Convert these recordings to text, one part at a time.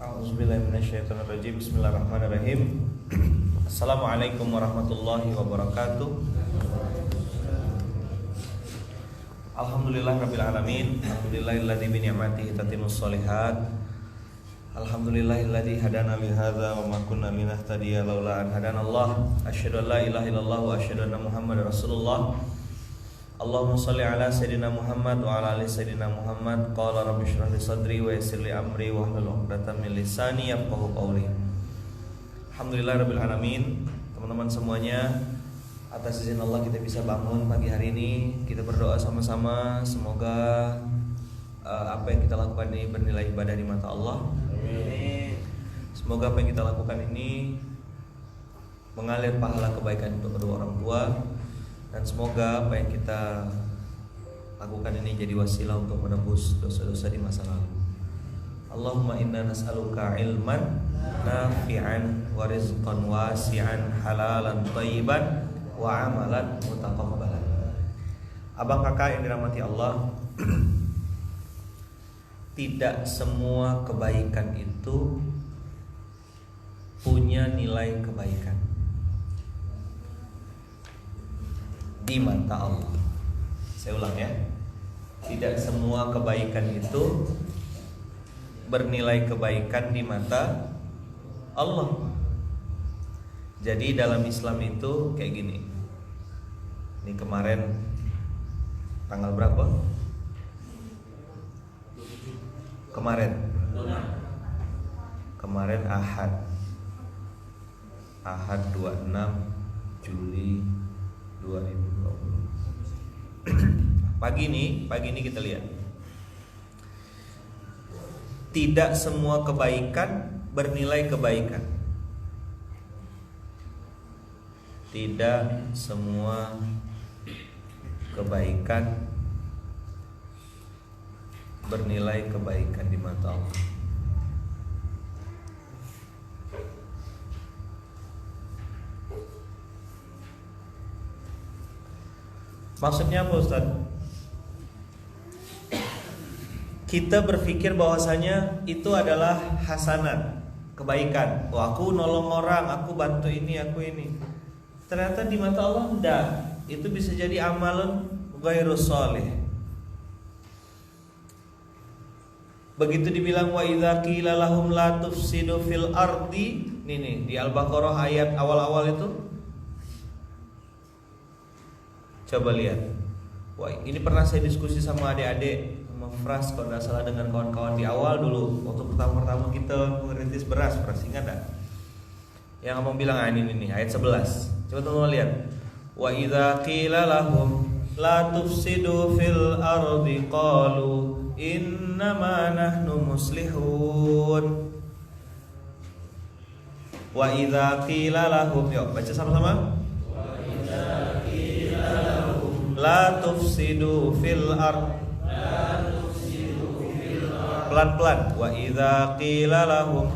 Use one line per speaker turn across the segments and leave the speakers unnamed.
A'udzubillahiminasyaitonirrajim. Bismillahirrahmanirrahim. Assalamualaikum warahmatullahi wabarakatuh. Alhamdulillahirabbil alamin. Alhamdulillahilladzi bi ni'matihi tatimmus shalihat. Alhamdulillahilladzi hadana li hadza wa ma kunna linahtadiya laula an hadanallah. Asyhadu an la ilaha illallah wa asyhadu anna Muhammadar Rasulullah. Allahumma shalli ala sayyidina Muhammad wa ala ali sayyidina Muhammad. Qala rabbi shrah li sadri wa yassir li amri wa hlul 'uqdatam min lisani yafqahu qawli. Alhamdulillahirabbil alamin. Teman-teman semuanya, atas izin Allah kita bisa bangun pagi hari ini. Kita berdoa sama-sama semoga apa yang kita lakukan ini bernilai ibadah di mata Allah. Amin. Semoga apa yang kita lakukan ini mengalir pahala kebaikan untuk kedua orang tua. Dan semoga apa yang kita lakukan ini jadi wasilah untuk menebus dosa-dosa di masa lalu. Allahumma inna nas'aluka ilman nafi'an wa rizqan wasi'an halalan thayyiban wa amalan mutaqabbalan. Abang kakak yang dirahmati Allah, tidak semua kebaikan itu punya nilai kebaikan di mata Allah. Saya ulang ya. Tidak semua kebaikan itu bernilai kebaikan di mata Allah. Jadi dalam Islam itu kayak gini. Ini kemarin tanggal berapa? Kemarin Ahad 26 Juli 2020. Pagi ini kita lihat. Tidak semua kebaikan bernilai kebaikan. Tidak semua kebaikan bernilai kebaikan di mata Allah. Maksudnya apa, Ustaz? Kita berpikir bahwasanya itu adalah hasanat, kebaikan. Oh, aku nolong orang, aku bantu ini, aku ini. Ternyata di mata Allah enggak. Itu bisa jadi amalun ghairu shalih. Begitu dibilang wa idza qila lahum la tufsidu fil ardi, nih di Al-Baqarah ayat awal-awal itu. Coba lihat. Wah, ini pernah saya diskusi sama adik-adik, sama Fras kalau nggak salah, dengan kawan-kawan di awal dulu waktu pertama kita merintis beras, ingat tak? Yang ngomong bilang ini ayat 11. Coba teman-teman lihat. Wa idza qila lahum la tufsidu fil ardi qalu innama nahnu muslihun. Wa idza qila lahum, yuk baca sama-sama. Wa idza qila lahum la tufsidu fil ard, pelan-pelan. Wa idza qila lahum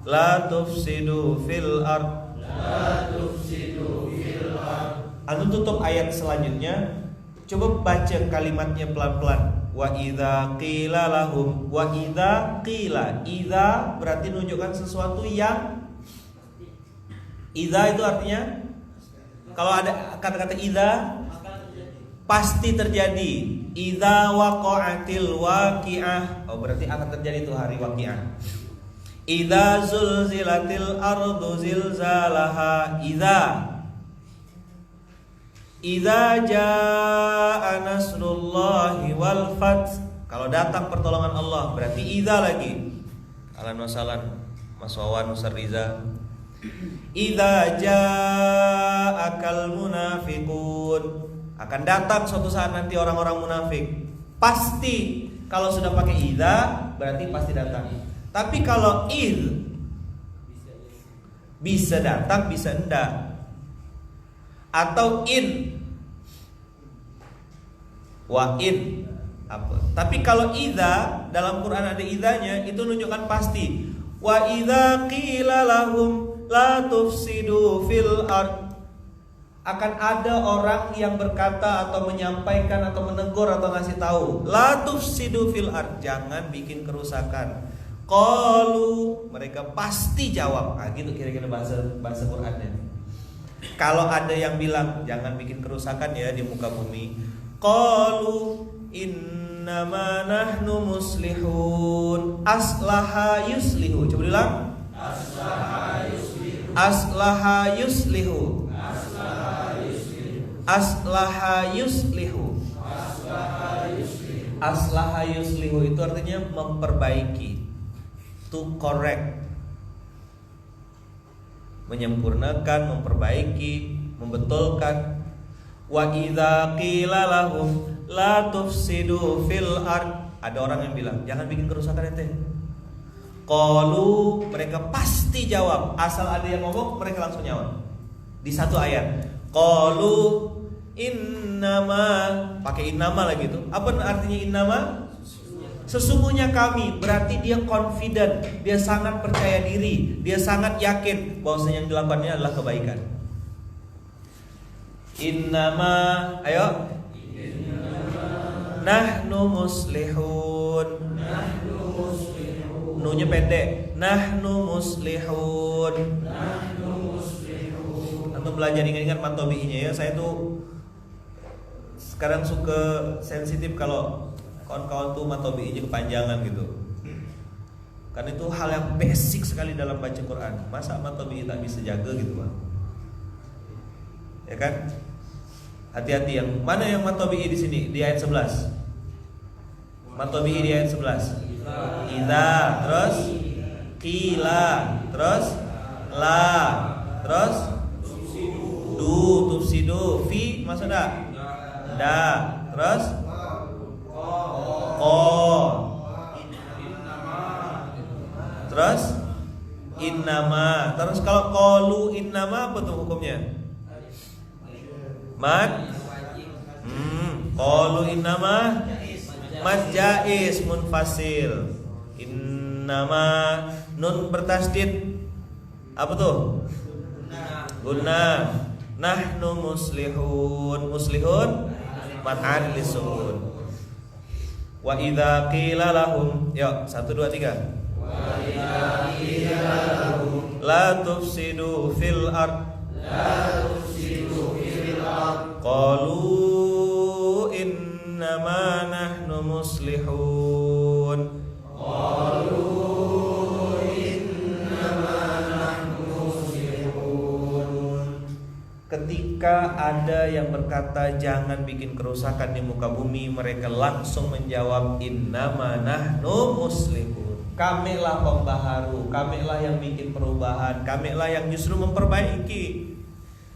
la tufsidu fil ard, Anu tutup ayat selanjutnya. Coba baca kalimatnya pelan-pelan. Wa idza qila lahum. Wa idza qila. Idza berarti menunjukkan sesuatu yang, idza itu artinya kalau ada kata-kata idza pasti terjadi. Idza waqa'atil waqi'ah. Oh, berarti akan terjadi itu hari waqi'ah. Idza zulzilatil ardu zilzalaha. Idza jaa nasrullahi wal fath. Kalau datang pertolongan Allah, berarti idza lagi. Ahlan wa sahlan Mas Wawan, Ustaz Riza. Idza jaa'akal munafiqun. Akan datang suatu saat nanti orang-orang munafik. Pasti kalau sudah pakai idza berarti pasti datang. Tapi kalau bisa datang, bisa enggak. Atau wa in apa? Tapi kalau idza, dalam Quran ada idzanya, itu menunjukkan pasti. Wa idza qila lahum la tufsidu fil ard. akan ada orang yang berkata atau menyampaikan atau menegur atau ngasih tahu, la tufsidu fil ard, jangan bikin kerusakan. Qalu, mereka pasti jawab. Gitu kira-kira bahasa Qur'annya. Kalau ada yang bilang jangan bikin kerusakan ya di muka bumi, qalu innama nahnu muslihun. Aslaha yuslihu. Coba bilang. Aslaha yuslihu. Aslaha yuslihu. Aslaha yuslihu. Aslaha yuslihu itu artinya memperbaiki, to correct, menyempurnakan, memperbaiki, membetulkan. Wa idza qila lahum la tufsidu fil ard, ada orang yang bilang jangan bikin kerusakan ente. Qalu, mereka pasti jawab. Asal ada yang ngomong mereka langsung jawab. Di satu ayat, qalu innama, pakai innama lagi tuh. Apa artinya innama? Sesungguhnya kami, berarti dia confident, dia sangat percaya diri, dia sangat yakin bahwasanya yang dilakukannya adalah kebaikan. Innama, ayo. Nahnu muslihun. Nunya pendek. Nahnu muslihun. Antum belajar ingat-ingat matobi'inya ya. Saya tuh sekarang suka sensitif kalau kawan-kawan tuh matobi'inya kepanjangan gitu. Karena itu hal yang basic sekali dalam baca Quran. Masa matobi'i tak bisa jaga gitu Bang? Ya kan? Hati-hati, yang mana yang matobi'i di sini di ayat 11? Matobi'i di ayat 11. Idza, terus qila, terus la, terus tufsidu, fi masuk dah? Da, terus terus innama. Terus kalau qalu innama apa tuh hukumnya? Qalu innama mad jaiz munfasil. Innama nun bertasdid apa tuh? Guna. Nahnu muslihun. Muslihun mat'an lisukun. Wa idza qila lahum, yuk 1 2 3. Wa idza qila lahum la tufsidu fil ard, la tufsidu fil ard, qalu innama nahnu muslihun. Qalu innama nahnu muslihun. Ketika ada yang berkata jangan bikin kerusakan di muka bumi, mereka langsung menjawab innama nahnu muslihun. Kamilah pembaharu, kamilah yang bikin perubahan, kamilah yang justru memperbaiki.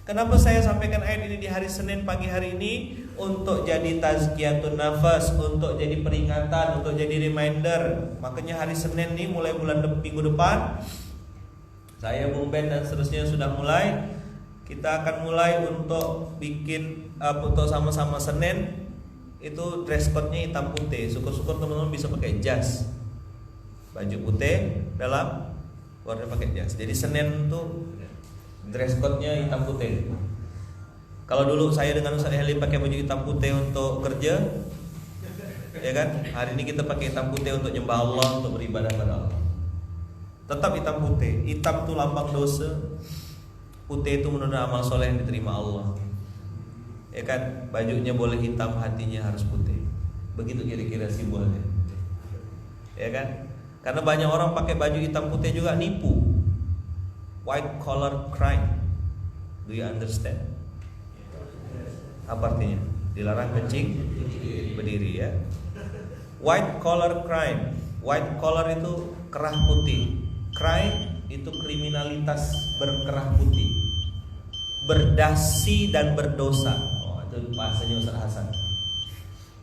Kenapa saya sampaikan ayat ini di hari Senin pagi hari ini? Untuk jadi tazkiyatun nafas, untuk jadi peringatan, untuk jadi reminder. Makanya hari Senin nih mulai minggu depan, saya, Bung Ben dan seterusnya sudah mulai. Kita akan mulai untuk bikin untuk sama-sama Senin itu dress code-nya hitam putih. Syukur-syukur teman-teman bisa pakai jas, baju putih dalam, luarnya pakai jas. Jadi Senin tuh dress code-nya hitam putih. Kalau dulu saya dengan Ustaz Heli pakai baju hitam putih untuk kerja, ya kan? Hari ini kita pakai hitam putih untuk nyembah Allah, untuk beribadah pada Allah. Tetap hitam putih. Hitam itu lambang dosa, putih itu menurut amal soleh yang diterima Allah. Ya kan? Bajunya boleh hitam, hatinya harus putih. Begitu kira-kira simbolnya. Ya kan? Karena banyak orang pakai baju hitam putih juga nipu. White collar crime. Do you understand? Apa artinya? Dilarang kencing berdiri ya. White collar crime. White collar itu kerah putih. Crime itu kriminalitas berkerah putih. Berdasi dan berdosa. Oh, itu bahasanya Ustaz Hasan.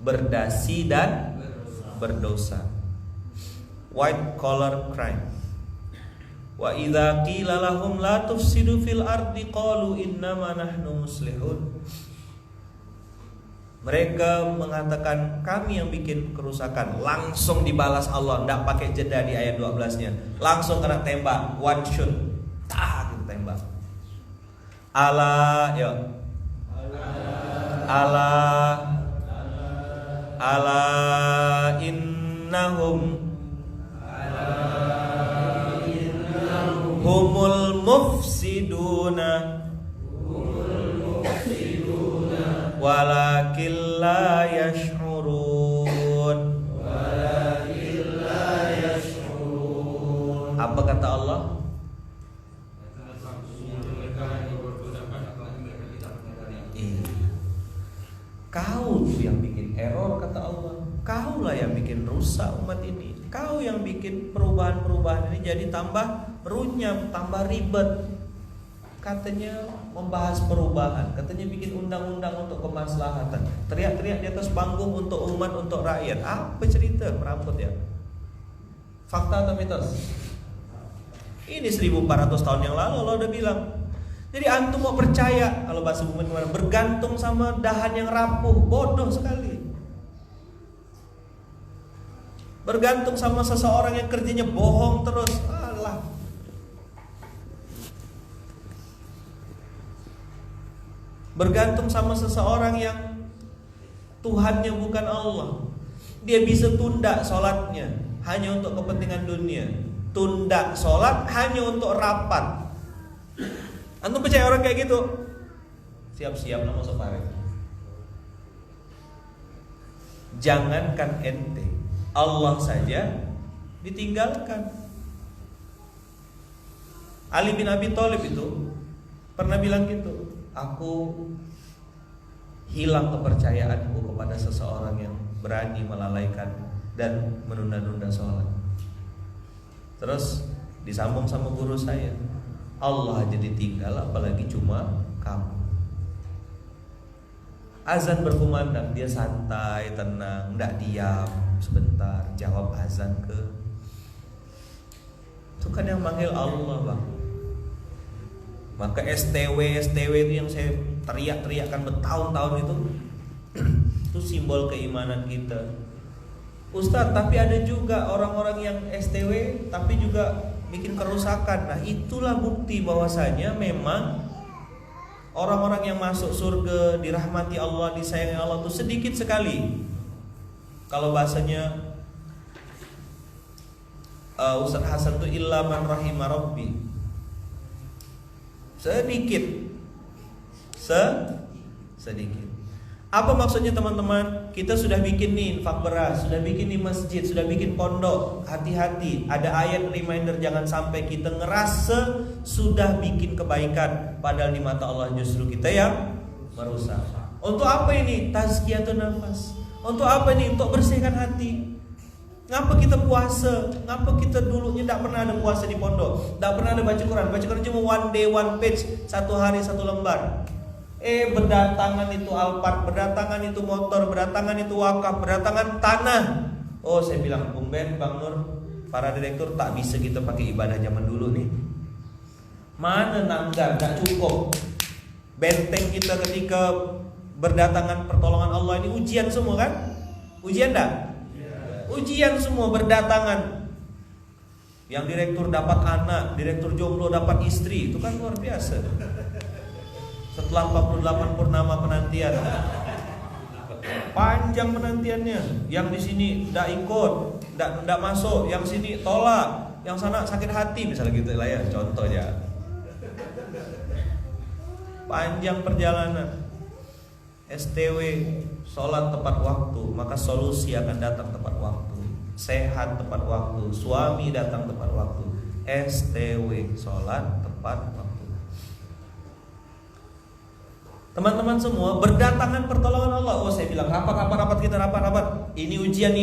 Berdasi dan berdosa. White collar crime. Wa idza qila lahum la tufsidu fil ardi qalu innama nahnu muslihun. Mereka mengatakan kami yang bikin kerusakan. Langsung dibalas Allah, enggak pakai jeda di ayat 12-nya. Langsung kena tembak, one shot. Gitu tembak. Ala, ya. Ala ala innahum humul mufsiduna walakin la yash'urun. Apa kata Allah? Kau yang bikin error, kata Allah. Kaulah yang bikin rusak umat ini. Kau yang bikin perubahan-perubahan ini jadi tambah runyam, tambah ribet. Katanya membahas perubahan, katanya bikin undang-undang untuk kemaslahatan. Teriak-teriak di atas panggung untuk umat, untuk rakyat. Apa cerita meramput ya? Fakta atau mitos? Ini 1400 tahun yang lalu Allah udah bilang. Jadi antum mau percaya, kalau bahasa bumi kemarin, bergantung sama dahan yang rapuh, bodoh sekali. Bergantung sama seseorang yang kerjanya bohong terus, alah. Bergantung sama seseorang yang Tuhannya bukan Allah. Dia bisa tunda sholatnya hanya untuk kepentingan dunia, tunda sholat hanya untuk rapat. Antum percaya orang kayak gitu? Siap-siap lah masuk paret. Jangankan ente, Allah saja ditinggalkan. Ali bin Abi Thalib itu pernah bilang gitu, aku hilang kepercayaanku kepada seseorang yang berani melalaikan dan menunda-nunda sholat. Terus disambung sama guru saya, Allah jadi tinggal apalagi cuma kamu. Azan berkumandang, dia santai, tenang, tidak diam sebentar, jawab azan ke. Itu kan yang manggil Allah, Bang. Maka STW itu yang saya teriak-teriakkan bertahun-tahun itu simbol keimanan kita. Ustadz, tapi ada juga orang-orang yang STW tapi juga bikin kerusakan. Nah, itulah bukti bahwasanya memang orang-orang yang masuk surga, dirahmati Allah, disayangi Allah itu sedikit sekali. Kalau bahasanya Ustadz Hasan itu illa man rahimah rabbi, sedikit. Apa maksudnya teman-teman? Kita sudah bikin nih infak beras, sudah bikin nih masjid, sudah bikin pondok. Hati-hati, ada ayat reminder jangan sampai kita ngerasa sudah bikin kebaikan, padahal di mata Allah justru kita yang merusak. Untuk apa ini? Tazkiyatun nafas. Untuk apa ini? Untuk bersihkan hati. Ngapa kita puasa? Ngapa kita dulunya tidak pernah ada puasa di pondok, tidak pernah ada baca Quran? Baca Quran cuma one day one page, satu hari satu lembar. Berdatangan itu Alphard, berdatangan itu motor, berdatangan itu wakaf, berdatangan tanah. Oh, saya bilang, Bung Ben, Bang Nur, para direktur, tak bisa kita pakai ibadah zaman dulu nih. Mana nangga, gak cukup. Benteng kita ketika berdatangan pertolongan Allah ini ujian semua kan? Ujian dah? Ujian semua berdatangan. Yang direktur dapat anak, direktur jomblo dapat istri, itu kan luar biasa. Setelah 48 purnama penantian, panjang penantiannya. Yang di sini tidak ikut, tidak masuk, yang sini tolak, yang sana sakit hati, misalnya gitu lah ya, contohnya. Panjang perjalanan. STW, sholat tepat waktu, maka solusi akan datang tepat waktu. Sehat tepat waktu, suami datang tepat waktu. STW, sholat tepat waktu. Teman-teman semua, berdatangan pertolongan Allah. Oh, saya bilang rapat kita rapat. Ini ujian.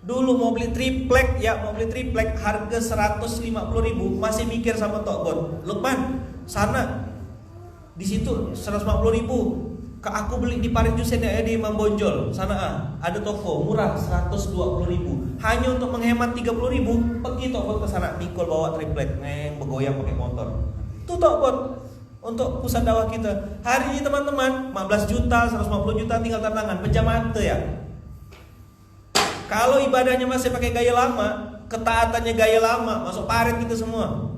Dulu mau beli triplek harga 150.000, masih mikir sama Tokbon. Lukman, sana di situ 150.000. Aku beli di Parit Jusen ya, di Imam Bonjol. Sana ada toko murah 120.000. Hanya untuk menghemat 30.000, pergi Tokbon ke sana, mikul bawa triplek, bergoyang pakai motor. Itu Tokbon. Untuk pusat dakwah kita hari ini teman-teman, 15 juta, 150 juta tinggal tanda tangan, pejam mata ya. Kalau ibadahnya masih pakai gaya lama, ketaatannya gaya lama, masuk paret kita semua.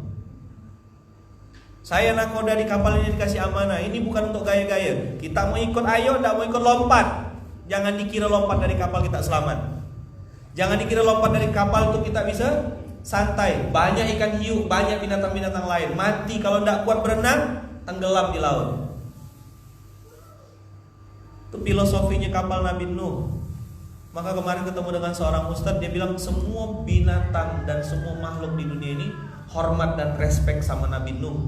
Saya nakoda di kapal ini dikasih amanah. Ini bukan untuk gaya-gaya. Kita mau ikut ayo, tidak mau ikut lompat. Jangan dikira lompat dari kapal kita selamat. Jangan dikira lompat dari kapal itu kita bisa santai. Banyak ikan hiu, banyak binatang-binatang lain. Mati kalau tidak kuat berenang, tenggelam di laut. Itu filosofinya kapal Nabi Nuh. Maka kemarin ketemu dengan seorang ustadz, dia bilang semua binatang dan semua makhluk di dunia ini hormat dan respek sama Nabi Nuh.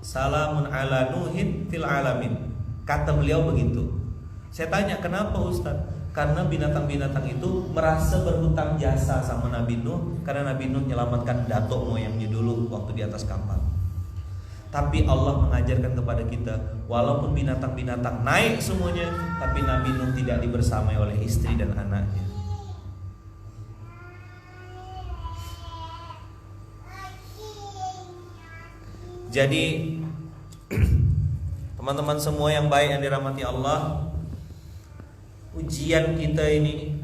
Salamun ala Nuhin fil alamin. Kata beliau begitu. Saya tanya, kenapa ustadz? Karena binatang-binatang itu merasa berhutang jasa sama Nabi Nuh, karena Nabi Nuh menyelamatkan datuk moyangnya dulu waktu di atas kapal. Tapi Allah mengajarkan kepada kita, walaupun binatang-binatang naik semuanya, tapi Nabi Nuh tidak dibersamai oleh istri dan anaknya. Jadi teman-teman semua yang baik yang dirahmati Allah, ujian kita ini,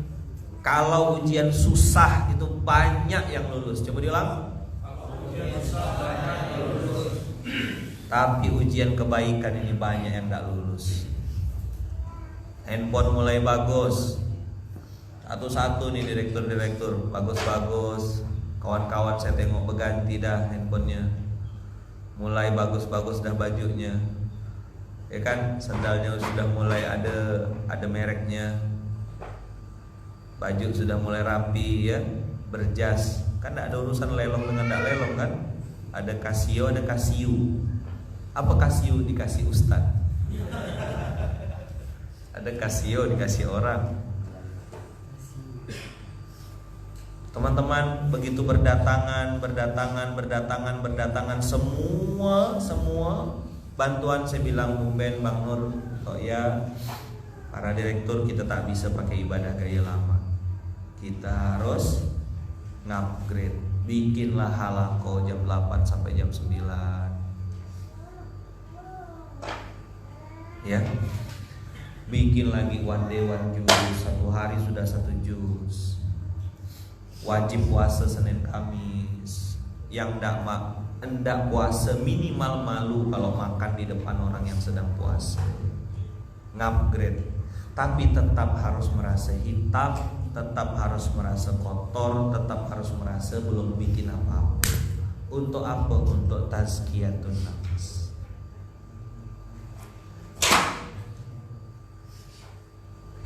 kalau ujian susah itu banyak yang lulus. Coba diulang. Tapi ujian kebaikan ini banyak yang tidak lulus. Handphone mulai bagus, satu-satu nih direktur bagus-bagus. Kawan-kawan saya tengok berganti dah handphonenya. Mulai bagus-bagus dah bajunya, ya kan, sandalnya sudah mulai ada mereknya, baju sudah mulai rapi ya, berjas. Kan tidak ada urusan lelong dengan tidak lelong kan. Ada Casio, ada Casio. Apa Casio dikasih ustad? Ada Casio dikasih orang. Teman-teman begitu berdatangan semua bantuan. Saya bilang Bung Ben, Bang Nur, ya para direktur, kita tak bisa pakai ibadah gaya lama. Kita harus ngupgrade. Bikinlah halako jam 8 sampai jam 9. Ya. Bikin lagi one day one juz, satu hari sudah 1 juz. Wajib puasa Senin Kamis. Yang hendak puasa minimal malu kalau makan di depan orang yang sedang puasa. Ngupgrade. Tapi tetap harus merasa hitam, tetap harus merasa kotor, tetap harus merasa belum bikin apa-apa. Untuk apa? Untuk tazkiyatun nafs.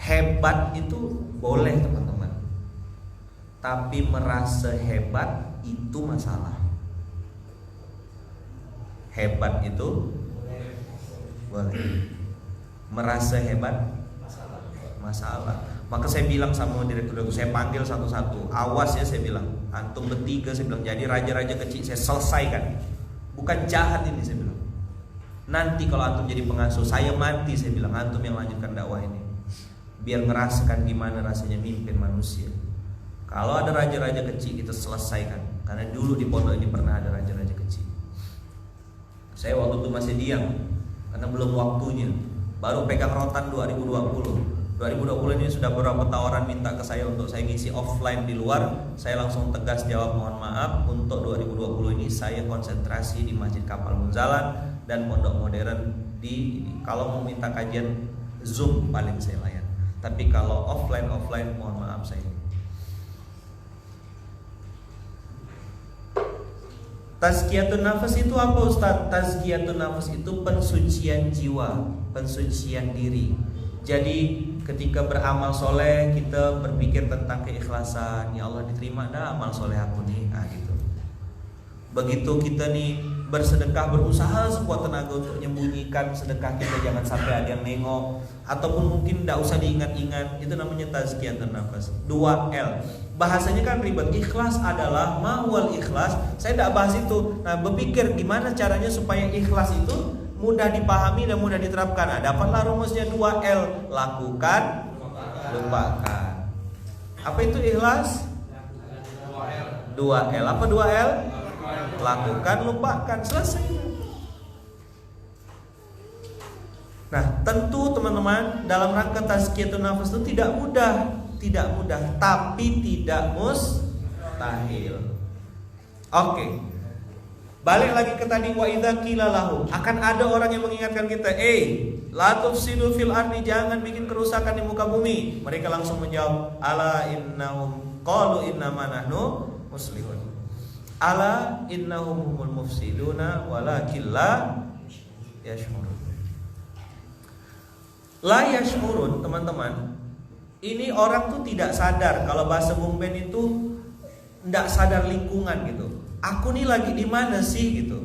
Hebat itu boleh teman-teman, tapi merasa hebat itu masalah. Hebat itu boleh, merasa hebat masalah. Maka saya bilang sama direktur, saya panggil satu-satu, awas ya, saya bilang, antum bertiga, saya bilang, jadi raja-raja kecil saya selesaikan. Bukan jahat ini, saya bilang. Nanti kalau antum jadi pengasuh, saya mati, saya bilang, antum yang lanjutkan dakwah ini. Biar ngerasakan gimana rasanya mimpin manusia. Kalau ada raja-raja kecil, kita selesaikan. Karena dulu di pondok ini pernah ada raja-raja kecil. Saya waktu itu masih diam, karena belum waktunya. Baru pegang rotan 2020 ini sudah beberapa tawaran minta ke saya untuk saya ngisi offline di luar. Saya langsung tegas jawab, mohon maaf, untuk 2020 ini saya konsentrasi di Masjid Kapal Munzalan dan Pondok Modern. Kalau mau minta kajian Zoom paling saya layan. Tapi kalau offline mohon maaf saya. Tazkiyatun nafas itu apa Ustaz? Tazkiyatun nafas itu pensucian jiwa, pensucian diri. Jadi ketika beramal soleh, kita berpikir tentang keikhlasan. Ya Allah, diterima dah amal soleh aku nih, gitu. Begitu kita nih bersedekah, berusaha sekuat tenaga untuk menyembunyikan sedekah kita, jangan sampai ada yang nengok, ataupun mungkin tidak usah diingat-ingat. Itu namanya tazkiyatun nafas. 2L. Bahasanya kan ribet. Ikhlas adalah mahwal ikhlas. Saya tidak bahas itu. Nah, berpikir gimana caranya supaya ikhlas itu mudah dipahami dan mudah diterapkan. Nah, dapatlah rumusnya 2L. Lakukan, lupakan. Apa itu ikhlas? 2L. Apa 2L? Lakukan, lupakan, selesai. Nah, tentu teman-teman, dalam rangka tazkiyatun nafas itu tidak mudah, tapi tidak mustahil. Oke. Balik lagi ke tadi, wa idza qila lahu, akan ada orang yang mengingatkan kita, la tufsidu fil ardi, jangan bikin kerusakan di muka bumi. Mereka langsung menjawab, ala innahum qalu innama nahnu muslihun. Ala innahum humul mufsiduna walakin la yash'urun. La yash'urun, teman-teman. Ini orang tuh tidak sadar, kalau bahasa Bung Ben itu tidak sadar lingkungan gitu. Aku nih lagi di mana sih gitu.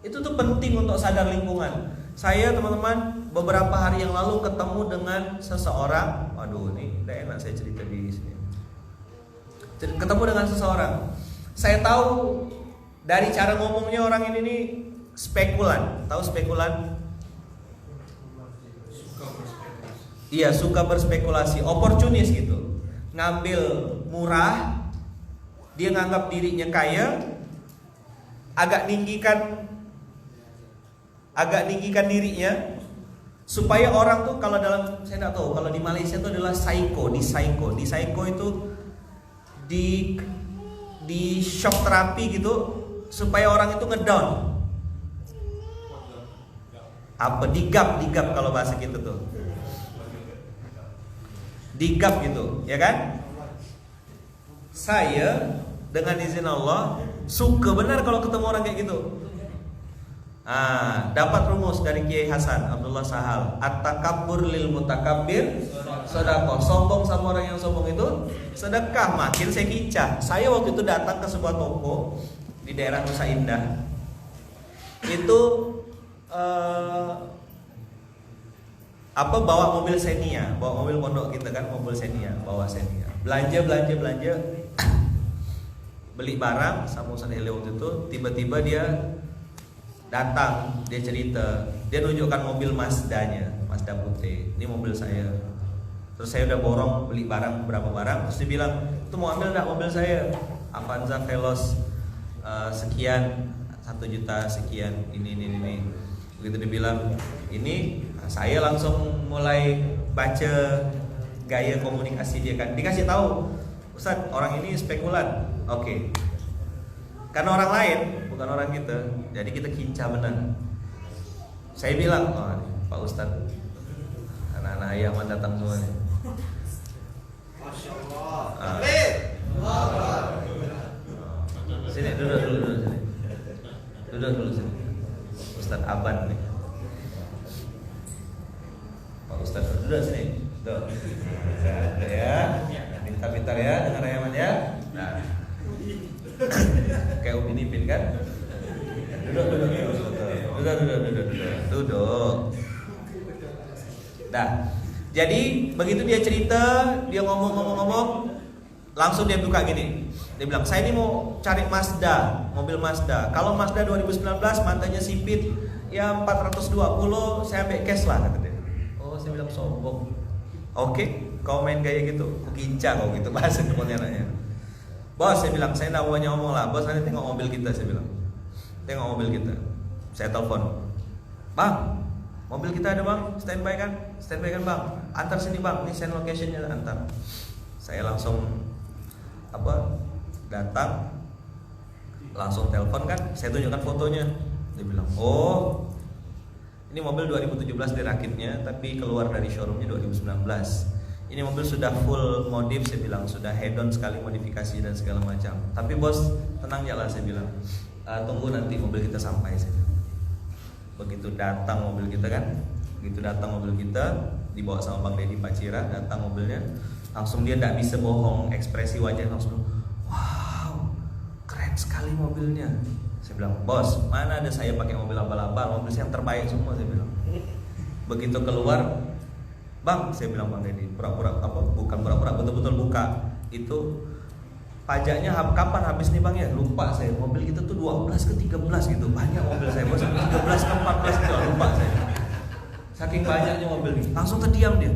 Itu tuh penting untuk sadar lingkungan. Saya, teman-teman, beberapa hari yang lalu ketemu dengan seseorang. Waduh, ini tidak enak saya cerita di sini. Ketemu dengan seseorang. Saya tahu dari cara ngomongnya orang ini nih spekulan. Tahu spekulan? Iya, suka berspekulasi, oportunis gitu. Ngambil murah, dia nganggap dirinya kaya, agak ninggikan dirinya supaya orang tuh, kalau dalam, saya tidak tahu, kalau di Malaysia itu adalah psycho itu di shock terapi gitu, supaya orang itu ngedown. Apa digap kalau bahasa gitu tuh. Digap gitu, ya kan? Saya dengan izin Allah suka benar kalau ketemu orang kayak gitu. Dapat rumus dari Kiai Hasan Abdullah Sahal, at-takabbur lil mutakabbir sedekah. Sombong sama orang yang sombong itu sedekah. Makin saya kincah. Saya waktu itu datang ke sebuah toko di daerah Nusa Indah. Itu bawa mobil Xenia, bawa mobil pondok kita kan, mobil Xenia, bawa Xenia. Belanja. Beli barang sama Ustaz Hele waktu itu, tiba-tiba dia datang, dia cerita, dia nunjukkan mobil Mazda-nya, Mazda putih. Ini mobil saya. Terus saya udah borong beli barang, beberapa barang, terus dia bilang, "Itu mau ambil enggak mobil saya? Avanza Veloz sekian, 1 juta sekian, ini." Begitu dibilang ini, saya langsung mulai baca gaya komunikasi dia kan. Dikasih tahu, Ustaz, orang ini spekulan. Oke. Karena orang lain, bukan orang kita, jadi kita kincah benar. Saya bilang, Pak Ustaz, anak-anak ayah mana datang semua nih. Masya Allah. Sini, duduk sini. Duduk dulu sini. Ustaz Aban nih. Pak Ustaz, duduk sini. Tuh. Ya. Pintar-pintar ya, dengar ayaman ya. Nah. Kayak Umi Nipin kan? Duduk. Nah, jadi begitu dia cerita, dia ngomong, langsung dia buka gini. Dia bilang, "Saya ini mau cari Mazda, mobil Mazda. Kalau Mazda 2019 mantannya sipit, ya 420, saya ambil cash lah," kata dia. Oh, saya bilang sombong. Oke, kau main gaya gitu, ku kincah kau gitu, bahasa keponyananya. "Bos," saya bilang, "saya enggak mau ngomong lah. Bos, nanti tengok mobil kita," saya bilang. "Tengok mobil kita." Saya telepon, "Bang, mobil kita ada bang, standby kan bang, antar sini bang, ini send locationnya, antar." Saya langsung datang, langsung telepon kan, saya tunjukkan fotonya. Dia bilang, "Oh, ini mobil 2017 dirakitnya, tapi keluar dari showroomnya 2019. Ini mobil sudah full modif," saya bilang, "sudah head-on sekali modifikasi dan segala macam. Tapi bos, tenang ya lah," saya bilang. "Tunggu nanti mobil kita sampai," saya bilang. Begitu datang mobil kita, dibawa sama Bang Deddy Pacira, datang mobilnya, langsung dia tidak bisa bohong, ekspresi wajah langsung, "Wow, keren sekali mobilnya." Saya bilang, "Bos, mana ada saya pakai mobil abal-abal, mobil saya yang terbaik semua," saya bilang. Begitu keluar, "Bang," saya bilang, "Bang Deddy, bukan pura-pura, betul-betul buka. Itu pajaknya kapan habis nih Bang ya?" "Lupa saya, mobil kita tuh 12 ke 13 gitu. Banyak mobil saya, bos, 13 ke 14 gitu, lupa saya. Saking banyaknya mobil nih." Langsung terdiam dia.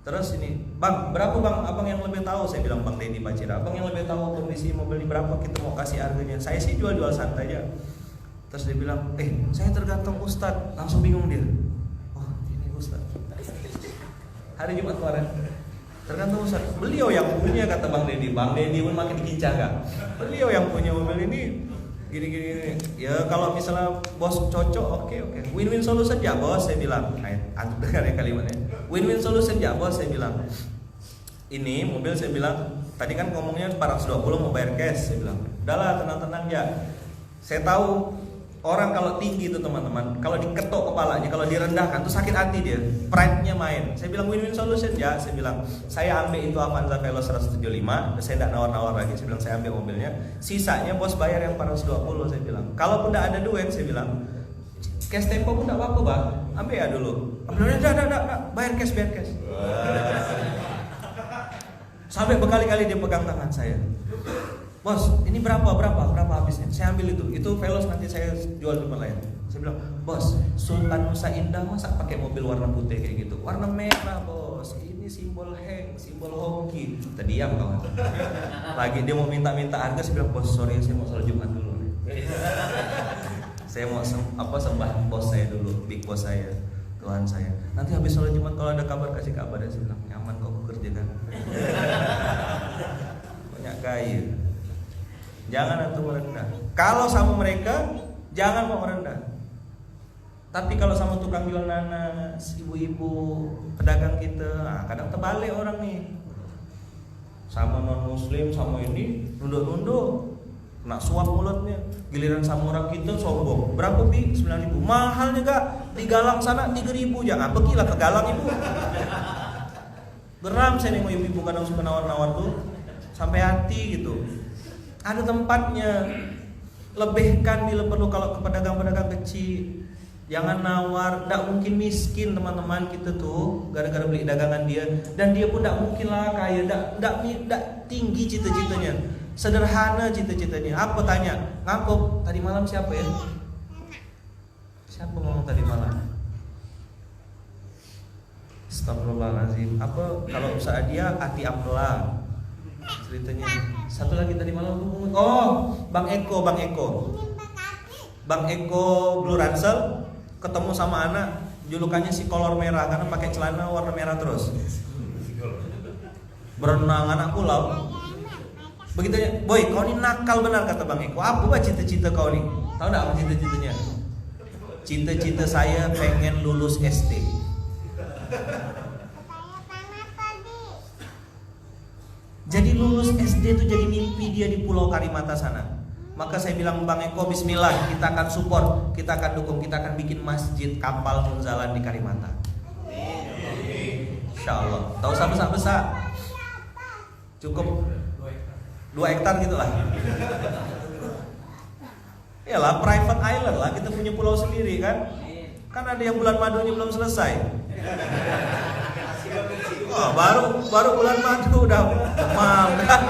Terus ini, "Bang, berapa bang? Abang yang lebih tahu," saya bilang, Bang Deddy Pacira. "Abang yang lebih tahu kondisi mobil ini berapa, kita mau kasih harganya. Saya sih jual santai aja." Terus dia bilang, "Saya tergantung Ustadz." Langsung bingung dia. "Oh, ini Ustadz. Hari Jumat kemarin, tergantung Ustadz. Beliau yang punya," kata Bang Deddy. Bang Deddy pun makin kincah kan. "Beliau yang punya mobil ini, Gini. Ya kalau misalnya bos cocok, oke. Win-win solution ya bos, saya bilang. Antum dengar ya kalimatnya. Win-win solution ya bos, saya bilang. Ini mobil saya bilang, tadi kan ngomongnya 420 mau bayar cash, saya bilang. Udahlah tenang-tenang ya. Saya tahu orang kalau tinggi itu teman-teman, kalau diketok kepalanya, kalau direndahkan tuh sakit hati dia, pride-nya main. Saya bilang win-win solution ya, saya bilang saya ambil itu Avanza Veloz 175, saya tidak nawar-nawar lagi, saya bilang saya ambil mobilnya, sisanya bos bayar yang 420, saya bilang. Kalaupun tidak ada duit, saya bilang cash tempo pun tidak apa-apa bang, ambil ya dulu. Tidak, bayar cash. Sampai berkali-kali dia pegang tangan saya. Bos, ini berapa habisnya? Saya ambil itu Veloz nanti saya jual di lain. Saya bilang, bos, Sultan Nusa Indah masa pakai mobil warna putih kayak gitu? Warna merah bos, ini simbol Heng, simbol hoki. Terdiam kawan. Lagi dia mau minta harga, saya bilang, bos sorry saya mau sholat Jumat dulu. Saya mau sembah bos saya dulu, big boss saya, Tuhan saya. Nanti habis sholat Jumat kalau ada kabar kasih kabar. Saya bilang, nyaman kok kerja kan. Banyak gaya. Jangan antum merendah. Kalau sama mereka, jangan mau merendah. Tapi kalau sama tukang jual nanas, ibu-ibu, pedagang kita, kadang terbalik orang nih. Sama non muslim, sama ini, nunduk-nunduk, nak suap mulutnya. Giliran sama orang kita sombong. Berapa bi? 9.000. Mahal juga. Di Galang sana 3.000. Jangan pergilah ke Galang ibu. Geram saya nengok ibu-ibu kadang suka nawar-nawar tuh, sampai hati gitu. Ada tempatnya. Lebihkan bila perlu kalau ke pedagang-pedagang kecil. Jangan nawar. Tidak mungkin miskin teman-teman kita tuh gara-gara beli dagangan dia. Dan dia pun tidak mungkin lah kaya. Tidak tinggi cita-citanya. Sederhana cita-citanya. Apa tanya? Ngaku tadi malam siapa ya? Siapa ngomong tadi malam? Astagfirullahaladzim. Apa kalau usaha dia Ati Amla ceritanya. Satu lagi tadi malam. Oh, Bang Eko Blue Ransel ketemu sama anak, julukannya si kolor merah karena pakai celana warna merah terus. Berenang anak pulau. Begitu ya, boy, kau ini nakal benar kata Bang Eko. Apa cita-cita kau nih? Tahu enggak apa cita-citanya? Cita-cita saya pengen lulus SD. Jadi lulus SD itu jadi mimpi dia di Pulau Karimata sana. Maka saya bilang Bang Eko, bismillah, kita akan support, kita akan dukung, kita akan bikin masjid kapal Munzalan di Karimata. Insyaallah. Tahu usah besar. Cukup 2 hektar gitulah. Yalah, private island lah, kita punya pulau sendiri kan. Kan ada yang bulan madunya belum selesai. Oh, baru bulan madu udah demam kan.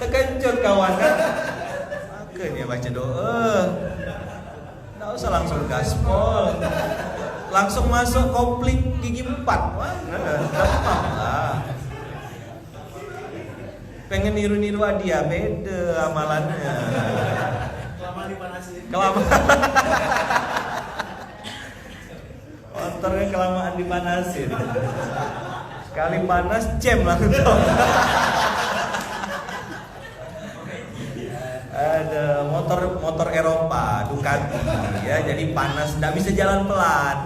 Terkejut kawan kan. Makanya baca doa. Nggak usah langsung gaspol. Langsung masuk kopling gigi 4. Wah, demam lah. Pengen niru-niru dia, beda amalannya. Kelamaan dipanasin. Motornya kelamaan dipanasin. Sekali panas jam langsung. Ada motor Eropa Ducati ya, jadi panas, nggak bisa jalan pelan.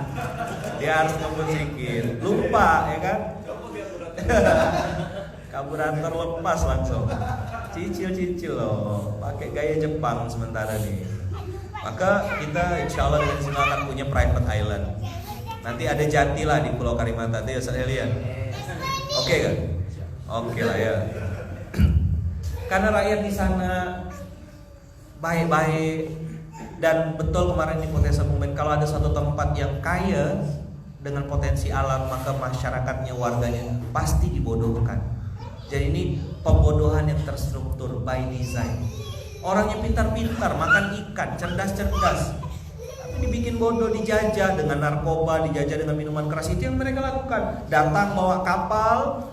Dia harus ngebut sedikit. Lupa ya kan? Karburator lepas langsung. Cicil loh. Pakai gaya Jepang sementara nih. Maka kita insya Allah dengan sini akan punya private island. Nanti ada jati lah di Pulau Karimata. Itu ya saya lihat. Oke kan? Oke lah ya. Karena rakyat di sana baik-baik dan betul kemarin di Potensi Momen, kalau ada satu tempat yang kaya dengan potensi alam, maka masyarakatnya, warganya pasti dibodohkan. Jadi ini pembodohan yang terstruktur by design. Orangnya pintar-pintar, makan ikan, cerdas-cerdas, tapi dibikin bodoh, dijajah dengan narkoba, dijajah dengan minuman keras. Itu yang mereka lakukan. Datang bawa kapal,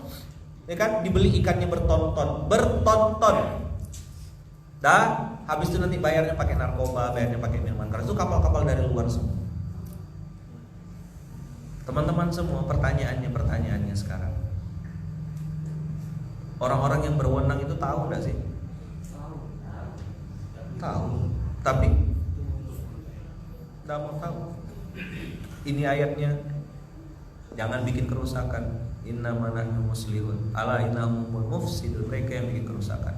ya kan, dibeli ikannya bertonton. Dan habis itu nanti bayarnya pakai narkoba, bayarnya pakai minuman keras. Itu kapal-kapal dari luar semua. Teman-teman semua, pertanyaannya sekarang, orang-orang yang berwenang itu tahu nggak sih Tahu, tapi tidak mau tahu. Ini ayatnya, jangan bikin kerusakan. Innama nahnu muslihun, ala innahum mufsidun, mereka yang bikin kerusakan.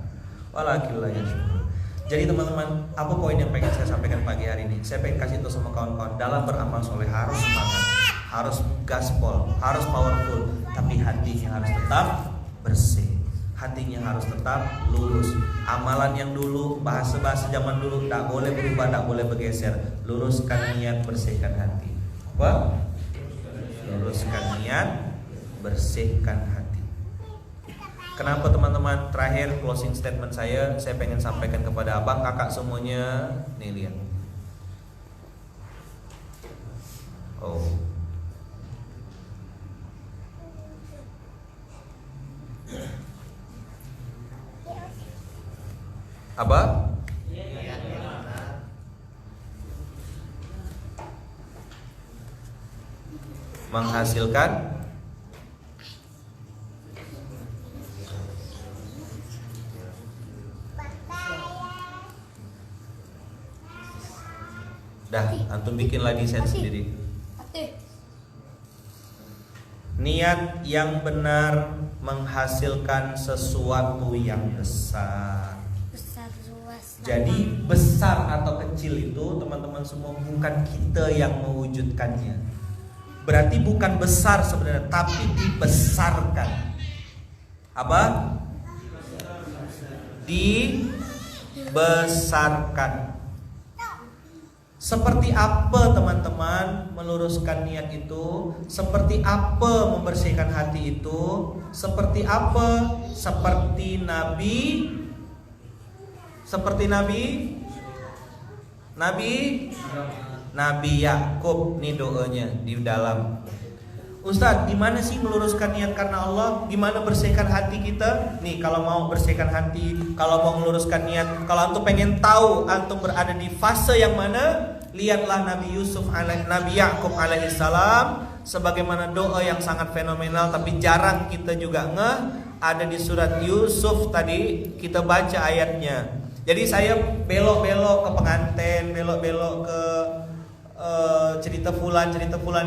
Walakin la yashurun. Jadi teman-teman, apa poin yang pengen saya sampaikan pagi hari ini? Saya pengen kasih tahu sama kawan-kawan, dalam beramal soleh harus semangat, harus gaspol, harus powerful, tapi hatinya harus tetap bersih. Hatinya harus tetap lurus. Amalan yang dulu, bahasa-bahasa zaman dulu, tak boleh berubah, tak boleh bergeser. Luruskan niat, bersihkan hati. Apa? Luruskan niat, bersihkan hati. Kenapa teman-teman? Terakhir closing statement saya pengen sampaikan kepada abang, kakak semuanya. Nih lihat. Oh. Apa? Menghasilkan dah, antum bikin lagi set sendiri. Niat yang benar menghasilkan sesuatu yang besar. Jadi besar atau kecil itu teman-teman semua bukan kita yang mewujudkannya. Berarti bukan besar sebenarnya, tapi dibesarkan. Apa? Dibesarkan. Seperti apa teman-teman meluruskan niat itu? Seperti apa membersihkan hati itu? Seperti apa? Seperti Nabi Yakub nih doanya di dalam. Ustadz, gimana sih meluruskan niat karena Allah? Gimana bersihkan hati kita? Nih, kalau mau bersihkan hati, kalau mau meluruskan niat, kalau antum pengen tahu antum berada di fase yang mana, lihatlah Nabi Yakub alaihissalam. Sebagaimana doa yang sangat fenomenal, tapi jarang kita juga ngeh, ada di surat Yusuf tadi kita baca ayatnya. Jadi saya belok-belok ke pengantin, belok-belok ke cerita fulan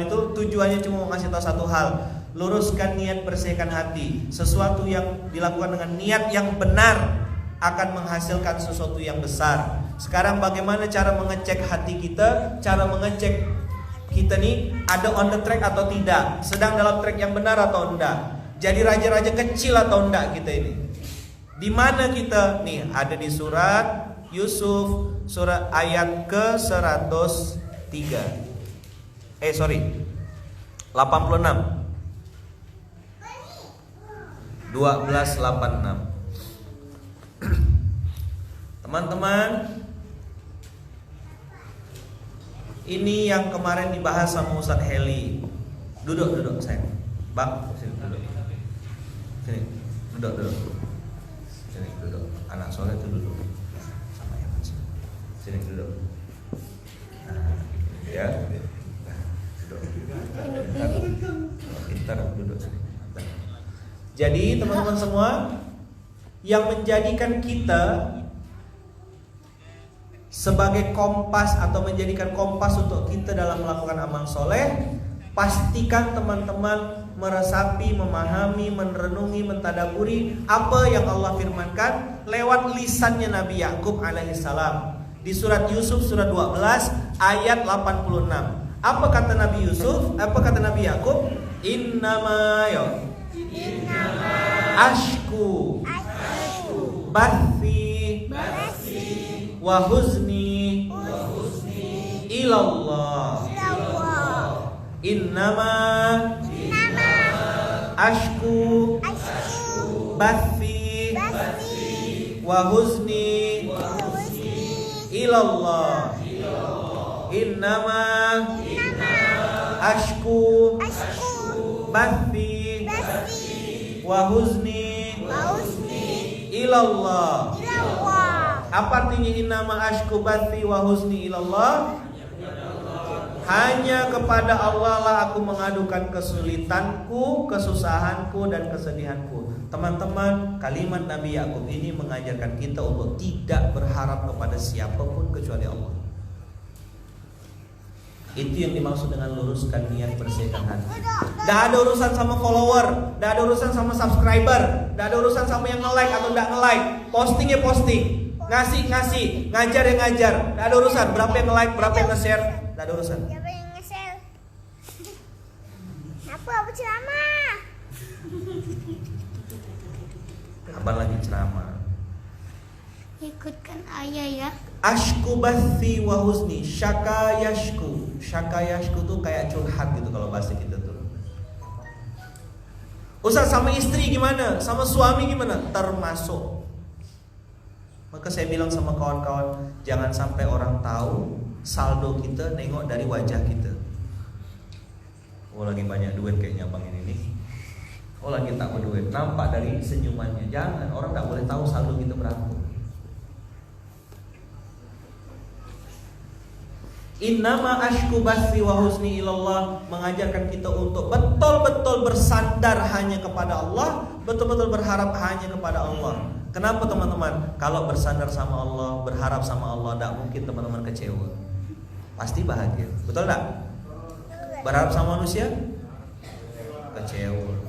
itu tujuannya cuma mau ngasih tahu satu hal, luruskan niat, bersihkan hati. Sesuatu yang dilakukan dengan niat yang benar akan menghasilkan sesuatu yang besar. Sekarang bagaimana cara mengecek hati kita? Cara mengecek kita nih ada on the track atau tidak, sedang dalam track yang benar atau enggak, jadi raja-raja kecil atau enggak kita ini. Di mana kita? Nih ada di surat Yusuf, surat ayat ke 103. 86. 1286. Teman-teman, ini yang kemarin dibahas sama Ustadz Heli. Duduk sayang. Bang, sini duduk. Sini, duduk. Sini duduk. Anak soleh itu duduk. Sama ya Mas. Sini duduk. Nah, ya. Nah, duduk. Pintar duduk sini. Jadi teman-teman semua, yang menjadikan kita sebagai kompas atau menjadikan kompas untuk kita dalam melakukan amal soleh, pastikan teman-teman meresapi, memahami, merenungi, mentadaburi apa yang Allah firmankan lewat lisannya Nabi Yakub alaihissalam di surat Yusuf surat 12 ayat 86. Apa kata Nabi Yusuf? Apa kata Nabi Yakub? Innama ashku bathi wa huzni ilallah. Innama ashku bathi wa huzni ilallah. Innama ashku bathi wa huzni ilallah. Apa artinya innama ashku bathi wa huzni ilallah? Hanya kepada Allah lah aku mengadukan kesulitanku, kesusahanku, dan kesedihanku. Teman-teman, kalimat Nabi Yakub ini mengajarkan kita untuk tidak berharap kepada siapapun kecuali Allah. Itu yang dimaksud dengan luruskan niat, bersihkan hati. Tidak ada urusan sama follower, tidak ada urusan sama subscriber, tidak ada urusan sama yang nge-like atau tidak nge-like. Posting ya posting, ngasih, ngajar ya ngajar. Tidak ada urusan berapa yang nge-like, berapa yang nge-share, tidak ada urusan.
Siapa yang nge-share? Apa ceramah?
Abang lagi ceramah.
Ikutkan ayah ya.
Ashku bathi wa huzni, syaka yashku. Syaka yashku tuh kayak curhat gitu kalau bahasa kita tuh. Ustaz, sama istri gimana? Sama suami gimana? Termasuk. Maka saya bilang sama kawan-kawan, jangan sampai orang tahu saldo kita nengok dari wajah kita. Oh lagi banyak duit kayaknya abang ini nih. Oh lagi tak berduit, nampak dari senyumannya. Jangan, orang tak boleh tahu saldo kita berapa. Innama ashku bathi wa husni ilallah, mengajarkan kita untuk betul-betul bersandar hanya kepada Allah, betul-betul berharap hanya kepada Allah. Kenapa teman-teman? Kalau bersandar sama Allah, berharap sama Allah, tidak mungkin teman-teman kecewa. Pasti bahagia, betul tak? Berharap sama manusia kecewa.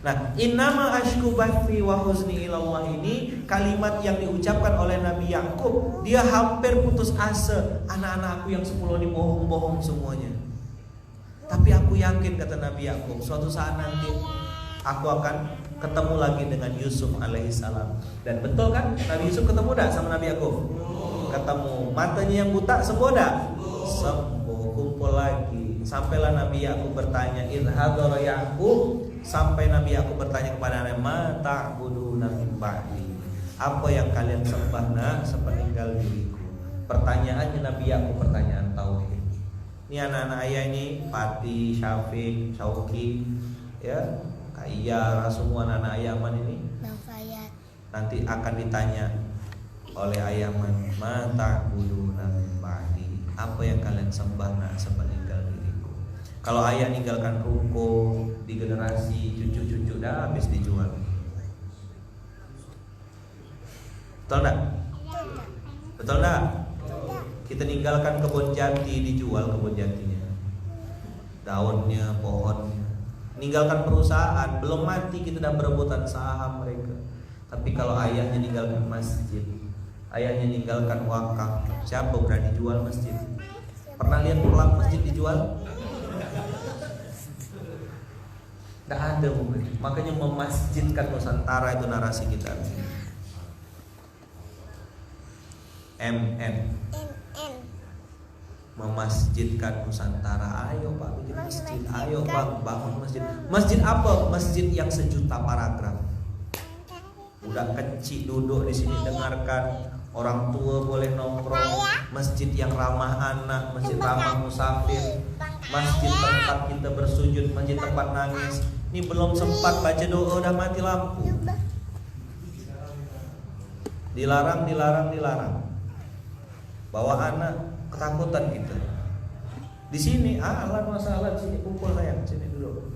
Nah, innama ashku bathi wa huzni ilallah ini kalimat yang diucapkan oleh Nabi Yakub. Dia hampir putus asa, anak-anakku yang 10 ini bohong-bohong semuanya. Tapi aku yakin, kata Nabi Yakub, suatu saat nanti aku akan ketemu lagi dengan Yusuf alaihissalam. Dan betul kan, Nabi Yusuf ketemu dah sama Nabi Yakub? Ketemu. Matanya yang buta sembuh dah? Sembuh. Kumpul lagi. Sampailah Nabi Yakub bertanya, idhadara Yakub, sampai Nabi Yakub bertanya kepada anaknya, ma ta'buduna min ba'di, apa yang kalian sembah nak sepeninggal diriku. Pertanyaannya Nabi Yakub pertanyaan tauhid. Ini anak-anak ayah ini, Pati, Syafiq, Syauki, ya, Kak Iyara, semua anak-anak Ayaman ini nanti akan ditanya oleh Ayaman, ma ta'buduna min ba'di, apa yang kalian sembah nak sepeninggal diriku. Kalau ayah ninggalkan ruko di generasi cucu-cucu dah habis dijual. Betul tak? Betul tak? Kita ninggalkan kebun jati, dijual kebun jatinya, daunnya, pohonnya. Ninggalkan perusahaan, belum mati kita dah berebutan saham mereka. Tapi kalau ayahnya ninggalkan masjid, ayahnya ninggalkan wakaf, siapa berani jual masjid? Pernah lihat pulang masjid dijual? Tidak ada mungkin. Makanya memasjidkan Nusantara itu narasi kita. MN memasjidkan Nusantara. Ayo Pak bikin masjid. Ayo Pak bangun masjid. Masjid apa? Masjid yang sejuta paragraf. Budak kecil duduk di sini dengarkan, orang tua boleh nongkrong. Masjid yang ramah anak, masjid ramah musafir, masjid tempat kita bersujud, masjid tempat nangis. Ini belum sempat baca doa udah mati lampu. Dilarang. Bawa anak, ketakutan kita. Di sini alat masalah, sini kumpul sayang, sini duduk.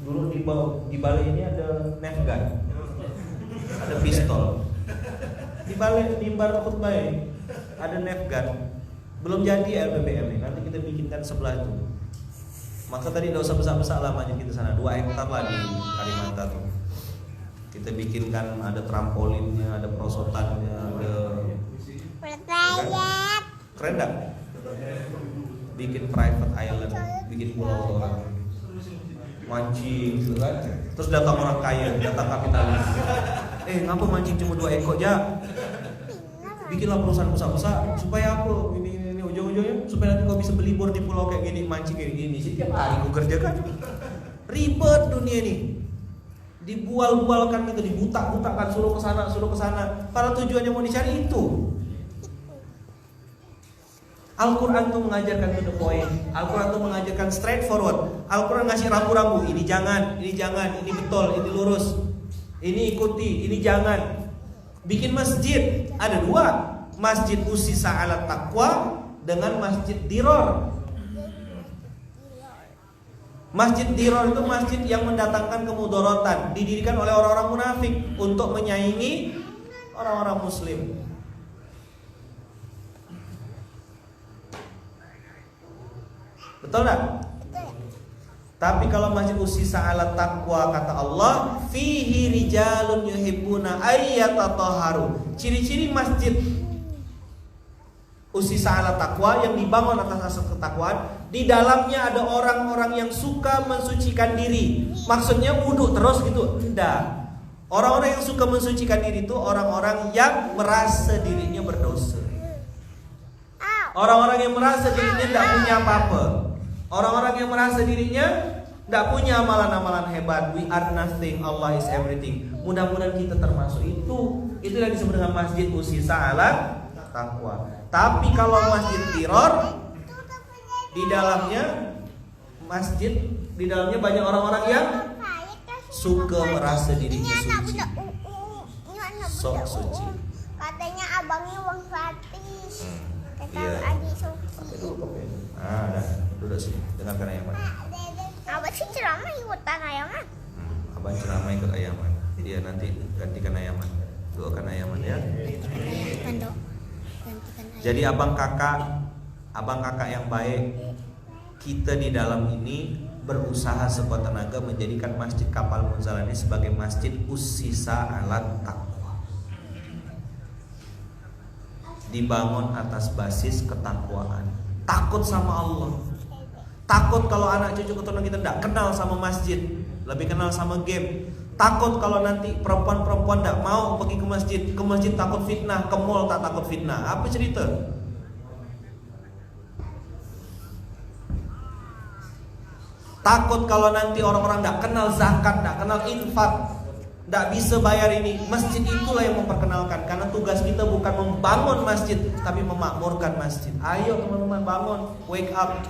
Dulu di balik ini ada nerf gun, ada pistol. Di balik mimbar khutbah ada nerf gun. Belum jadi LPBM ini, nanti kita bikinkan sebelah itu. Maka tadi tidak usah besar-besar lah maju kita sana, 2 hektar lah di Kalimantan tuh. Kita bikinkan ada trampolinnya, ada perosotannya, ada kan? Keren dah. Bikin private island, bikin pulau orang mancing gitu kan. Terus datang orang kaya, datang kapitalis. Ngapa mancing cuma 2 ekor aja? Bikinlah perusahaan besar-besar supaya apa? Ini ujung-ujungnya supaya nanti kau bisa beli bor di pulau kayak gini, mancing kayak gini. Setiap hari kau kerjakan. Ribet dunia ini. Dibual-bualkan gitu, dibutak-butakkan, suruh ke sana. Para tujuannya mau dicari itu. Al-Quran tuh mengajarkan to the point. Al-Quran tuh mengajarkan straightforward. Al-Quran ngasih rambu-rambu. Ini jangan, ini betul, ini lurus. Ini ikuti, ini jangan. Bikin masjid, ada 2. Masjid usisa ala taqwa dengan masjid diror. Masjid Dirar itu masjid yang mendatangkan kemudorotan, didirikan oleh orang-orang munafik untuk menyaingi orang-orang muslim. Betul enggak? Tapi kalau masjid usisa ala taqwa, kata Allah, fihi rijalun yuhibbuna ayyatataharu. Ciri-ciri masjid usisa ala taqwa yang dibangun atas asas ketakwaan, di dalamnya ada orang-orang yang suka mensucikan diri. Maksudnya wudhu terus gitu? Enggak. Orang-orang yang suka mensucikan diri itu orang-orang yang merasa dirinya berdosa. Orang-orang yang merasa dirinya tidak punya apa-apa. Orang-orang yang merasa dirinya tidak punya amalan-amalan hebat. We are nothing, Allah is everything. Mudah-mudahan kita termasuk itu. Itu yang disebut dengan masjid usisa ala taqwa. Tapi kalau masjid Dirar, di dalamnya banyak orang-orang yang suka merasa dirinya suci. Sok suci.
Katanya abangnya Bang Fatis. Kata
Iya.
adik suci.
Dah, duduk sini. Dengarkan ayaman.
Abang sih ceramah ikutan ayaman.
Abang ceramah ikut ayaman. Jadi ya nanti gantikan ayaman. Doakan ayaman ya.
Gantikan ayaman.
Jadi abang kakak yang baik, kita di dalam ini berusaha sekuat tenaga menjadikan Masjid Kapal Munzalah ini sebagai masjid usisa ala taqwa, dibangun atas basis ketakwaan, takut sama Allah, takut kalau anak cucu keturunan kita tidak kenal sama masjid, lebih kenal sama game. Takut kalau nanti perempuan-perempuan tidak mau pergi ke masjid takut fitnah, ke mall tak takut fitnah. Apa cerita? Takut kalau nanti orang-orang tidak kenal zakat, tidak kenal infak, tidak bisa bayar ini. Masjid itulah yang memperkenalkan. Karena tugas kita bukan membangun masjid, tapi memakmurkan masjid. Ayo teman-teman bangun, wake up.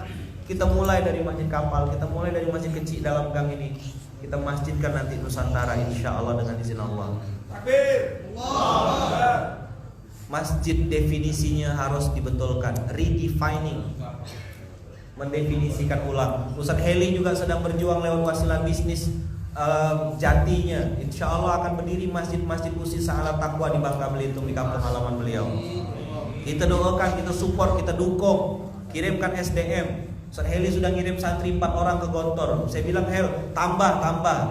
Kita mulai dari Masjid Kapal, kita mulai dari masjid kecil dalam gang ini. Kita masjidkan nanti Nusantara insya Allah dengan izin Allah. Masjid definisinya harus dibetulkan, redefining, mendefinisikan ulang. Ustaz Heli juga sedang berjuang lewat wasilah bisnis jatinya. Insya Allah akan berdiri masjid-masjid usisa ala taqwa di Bangka Belitung, di kampung halaman beliau. Kita doakan, kita support, kita dukung, kirimkan SDM. Ustaz Heli sudah ngirim santri 4 orang ke Gontor. Saya bilang, Hel, tambah.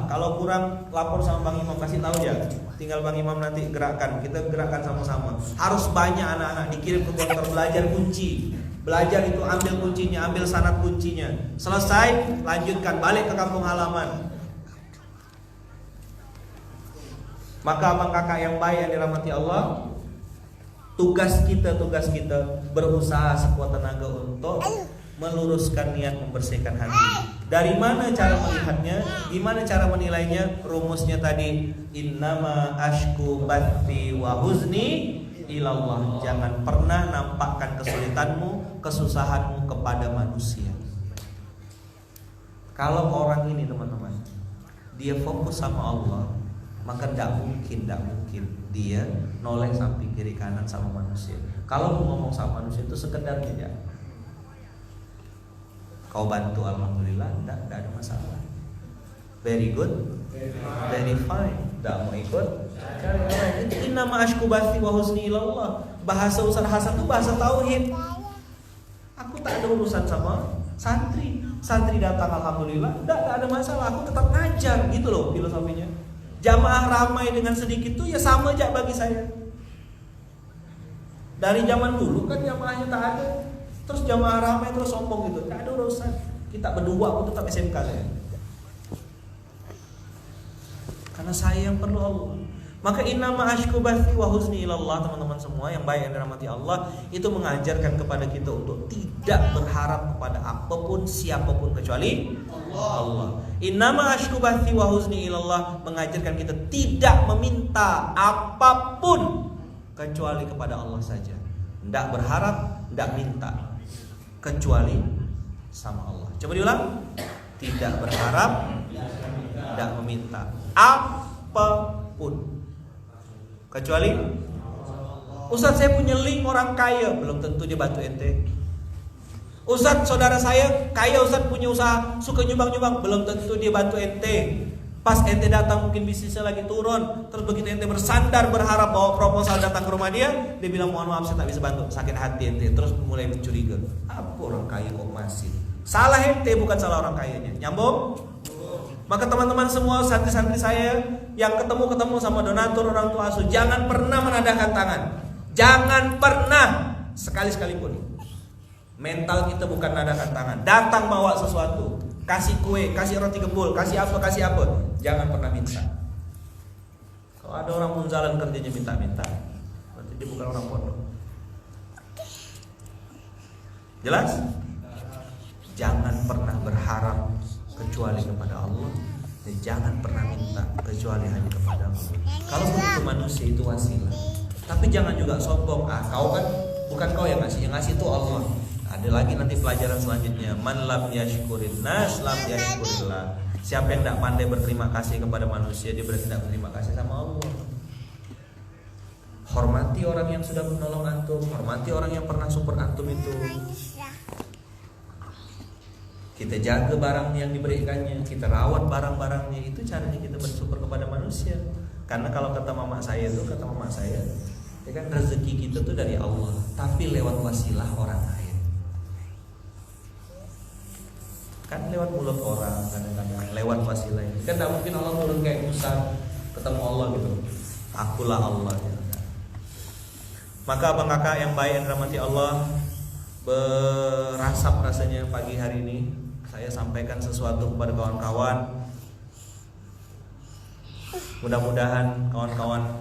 Kalau kurang lapor sama Bang Imam, kasih tahu ya. Tinggal Bang Imam nanti gerakkan. Kita gerakkan sama-sama. Harus banyak anak-anak dikirim ke Gontor belajar kunci. Belajar itu ambil kuncinya, ambil sanad kuncinya. Selesai, lanjutkan balik ke kampung halaman. Maka abang kakak yang baik yang dirahmati Allah, tugas kita berusaha sekuat tenaga untuk meluruskan niat, membersihkan hati. Dari mana cara melihatnya? Gimana cara menilainya? Rumusnya tadi, innama ashku bathi wa huzni ilallah. Jangan pernah nampakkan kesulitanmu, kesusahanmu kepada manusia. Kalau orang ini teman-teman, dia fokus sama Allah, maka tidak mungkin dia noleh samping kiri kanan sama manusia. Kalau ngomong sama manusia itu sekedar aja. Kau bantu, alhamdulillah, tidak ada masalah. Very good, very fine. Tidak mau ikut, cari orang. Itu innama ashku bathi wa huzni ilallah. Bahasa Ustaz Hasan itu bahasa tauhid. Aku tak ada urusan sama santri. Santri datang, alhamdulillah, tidak ada masalah. Aku tetap ngajar, gitu loh filosofinya. Jamaah ramai dengan sedikit itu ya sama aja bagi saya. Dari zaman dulu kan jamaahnya tak ada. Terus jamaah ramai terus sombong gitu, tidak ada urusan. Kita berdua pun tetap SMK saya. Karena saya yang perlu Allah. Maka innama ashku bathi wa huzni ilallah, teman-teman semua yang baik yang dirahmati Allah, itu mengajarkan kepada kita untuk tidak berharap kepada apapun siapapun kecuali Allah. Innama ashku bathi wa huzni ilallah mengajarkan kita tidak meminta apapun kecuali kepada Allah saja. Tidak berharap, tidak minta kecuali sama Allah. Coba diulang. Tidak berharap, tidak meminta apapun kecuali Ustaz, saya punya link orang kaya. Belum tentu dia bantu ente.
Ustadz, saudara saya kaya, Ustadz punya usaha, suka nyumbang-nyumbang, belum tentu dia bantu ente. Pas ente datang mungkin bisnisnya lagi turun. Terus begitu ente bersandar berharap bawa proposal datang ke rumah dia bilang mohon maaf saya tak bisa bantu, sakit hati ente. Terus mulai mencuriga, apa orang kaya kok masih. Salah ente, bukan salah orang kayanya. Nyambung? Maka teman-teman semua, santri-santri saya yang ketemu sama donatur orang tua asuh, jangan pernah menadahkan tangan. Jangan pernah, sekali-sekalipun. Mental kita bukan nadahkan tangan. Datang bawa sesuatu, kasih kue, kasih roti kebul, kasih apa. Jangan pernah minta. Kalau ada orang munzalan kerjanya minta-minta, berarti dia bukan orang pondok. Jelas? Jangan pernah berharap kecuali kepada Allah, dan jangan pernah minta kecuali hanya kepada Allah. Kalau itu manusia itu wasilah. Tapi jangan juga sombong. Kau kan bukan kau yang ngasih itu Allah. Ada lagi nanti pelajaran selanjutnya. Man lam yashkurin nas lam yashkurillah. Siapa yang tidak pandai berterima kasih kepada manusia, dia berarti tidak berterima kasih sama Allah. Hormati orang yang sudah menolong antum, hormati orang yang pernah support antum itu. Kita jaga barang yang diberikannya, kita rawat barang-barangnya. Itu caranya kita bersyukur kepada manusia. Karena kalau kata mama saya, ya kan rezeki kita tuh dari Allah, tapi lewat wasilah orang lain. Kan lewat mulut orang, kadang-kadang lewat wasilah ini. Kan tidak mungkin Allah turun kayak Musa ketemu Allah gitu. Akulah Allah gitu. Maka abang kakak yang baik yang dirahmati Allah, berasap rasanya pagi hari ini saya sampaikan sesuatu kepada kawan-kawan. Mudah-mudahan kawan-kawan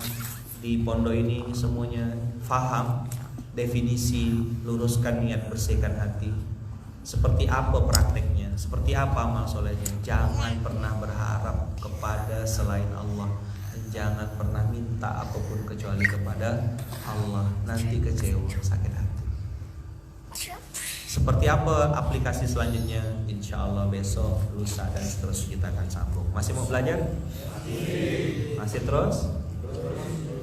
di pondok ini semuanya faham definisi luruskan niat, bersihkan hati. Seperti apa prakteknya, seperti apa amal solehnya. Jangan pernah berharap kepada selain Allah, dan jangan pernah minta apapun kecuali kepada Allah. Nanti kecewa, sakit hati. Seperti apa aplikasi selanjutnya? Insya Allah besok, lusa, dan seterusnya kita akan sambung. Masih mau belajar? Masih terus?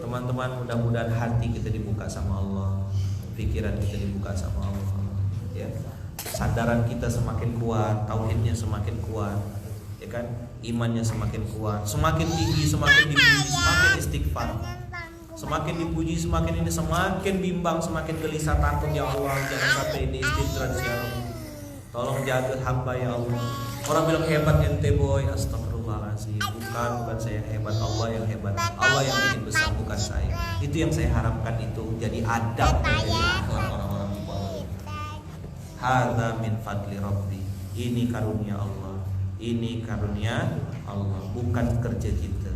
Teman-teman, mudah-mudahan hati kita dibuka sama Allah, pikiran kita dibuka sama Allah, ya. Sandaran kita semakin kuat, tauhidnya semakin kuat, ya kan? Imannya semakin kuat, semakin tinggi, semakin dipuji, semakin istighfar. Semakin dipuji, semakin ini, semakin bimbang, semakin gelisah, takut ya Allah, jangan sampai ini istidraj ya Allah. Tolong jaga hamba ya Allah. Orang bilang hebat ente boy, astagfirullahaladzim. Bukan saya yang hebat, Allah yang hebat. Allah yang bikin besar, bukan saya. Itu yang saya harapkan, itu jadi adab dan jadi akhlak orang-orang di bawah. Hadza min fadli Rabbi. Ini karunia Allah. Ini karunia Allah, bukan kerja kita.